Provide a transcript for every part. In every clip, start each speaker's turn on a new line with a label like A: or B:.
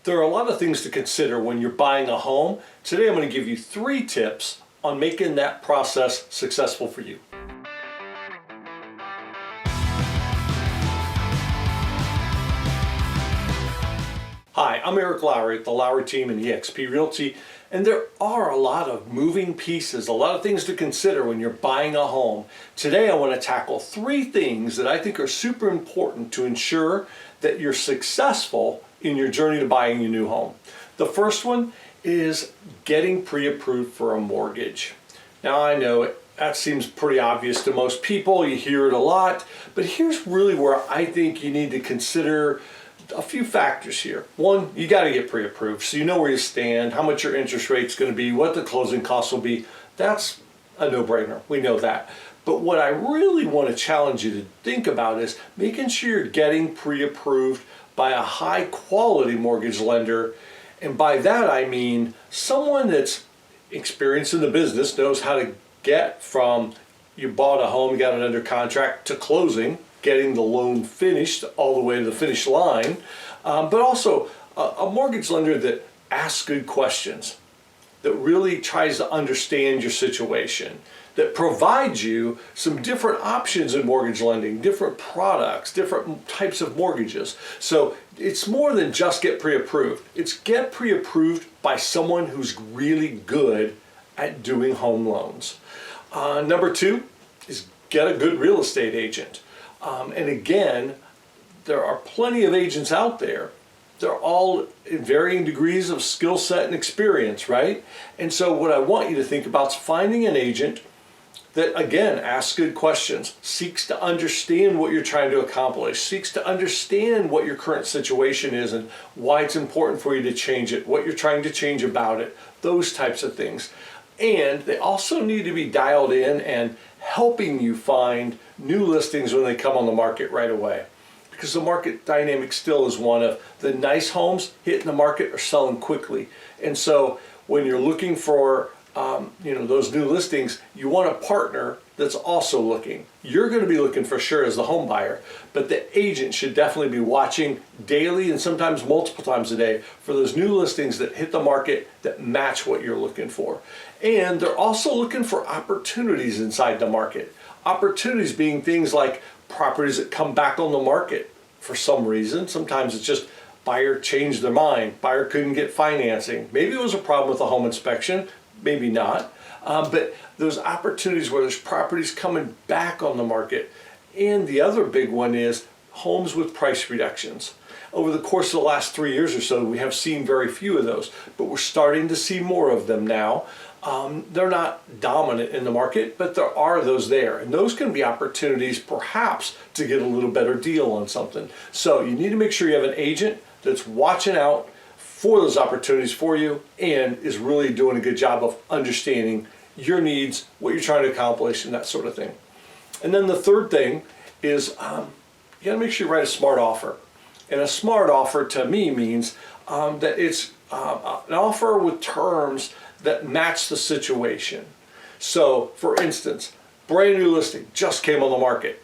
A: There are a lot of things to consider when you're buying a home. Today I'm going to give you 3 tips on making that process successful for you. Hi, I'm Eric Lowry at the Lowry Team and eXp Realty, and there are a lot of moving pieces, a lot of things to consider when you're buying a home. Today I want to tackle 3 things that I think are super important to ensure that you're successful in your journey to buying your new home. The first one is getting pre-approved for a mortgage. Now I know that seems pretty obvious to most people, you hear it a lot, but here's really where I think you need to consider a few factors here. One, you got to get pre-approved so you know where you stand, how much your interest rate's going to be, what the closing costs will be. That's a no-brainer, we know that. But what I really want to challenge you to think about is making sure you're getting pre-approved by a high quality mortgage lender. And by that I mean someone that's experienced in the business, knows how to get from you bought a home, you got it under contract, to closing, getting the loan finished all the way to the finish line, but also a mortgage lender that asks good questions, that really tries to understand your situation, that provides you some different options in mortgage lending, different products, different types of mortgages. So it's more than just get pre-approved. It's get pre-approved by someone who's really good at doing home loans. Number 2 is get a good real estate agent. And again, there are plenty of agents out there. They're all in varying degrees of skill set and experience, right? And so what I want you to think about is finding an agent that, again, asks good questions, seeks to understand what you're trying to accomplish, seeks to understand what your current situation is and why it's important for you to change it, what you're trying to change about it, those types of things. And they also need to be dialed in and helping you find new listings when they come on the market right away. Because the market dynamic still is one of the nice homes hitting the market are selling quickly. And so when you're looking for those new listings, you want a partner that's also looking. You're going to be looking for sure as the home buyer, but the agent should definitely be watching daily and sometimes multiple times a day for those new listings that hit the market that match what you're looking for. And they're also looking for opportunities inside the market. Opportunities being things like properties that come back on the market for some reason. Sometimes it's just buyer changed their mind, buyer couldn't get financing. Maybe it was a problem with the home inspection, maybe not. But those opportunities where there's properties coming back on the market. And the other big one is homes with price reductions. Over the course of the last 3 years or so, we have seen very few of those, but we're starting to see more of them now. They're not dominant in the market, but there are those there. And those can be opportunities perhaps to get a little better deal on something. So you need to make sure you have an agent that's watching out for those opportunities for you and is really doing a good job of understanding your needs, what you're trying to accomplish, and that sort of thing. And then the third thing is you gotta make sure you write a smart offer. And a smart offer to me means that it's an offer with terms that match the situation. So for instance, brand new listing, just came on the market.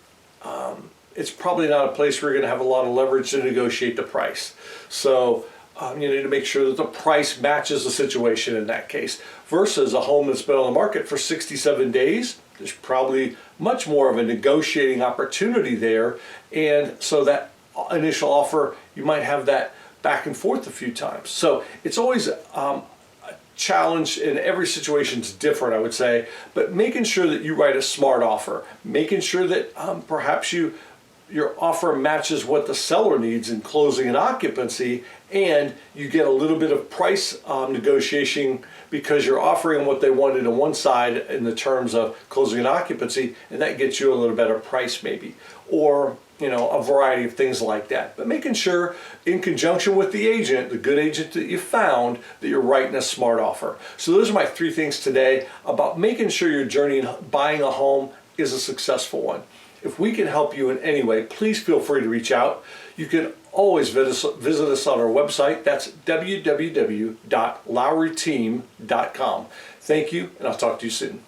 A: It's probably not a place where you're gonna have a lot of leverage to negotiate the price. So you need to make sure that the price matches the situation in that case. Versus a home that's been on the market for 67 days, there's probably much more of a negotiating opportunity there. And so that initial offer, you might have that back and forth a few times. So it's always a challenge, and every situation's different, I would say, but making sure that you write a smart offer, making sure that perhaps your offer matches what the seller needs in closing and occupancy, and you get a little bit of price negotiation because you're offering what they wanted on one side in the terms of closing and occupancy, and that gets you a little better price maybe, or a variety of things like that. But making sure in conjunction with the agent, the good agent that you found, that you're writing a smart offer. So those are my 3 things today about making sure your journey in buying a home is a successful one. If we can help you in any way, please feel free to reach out. You can always visit us on our website. That's www.lowryteam.com. Thank you, and I'll talk to you soon.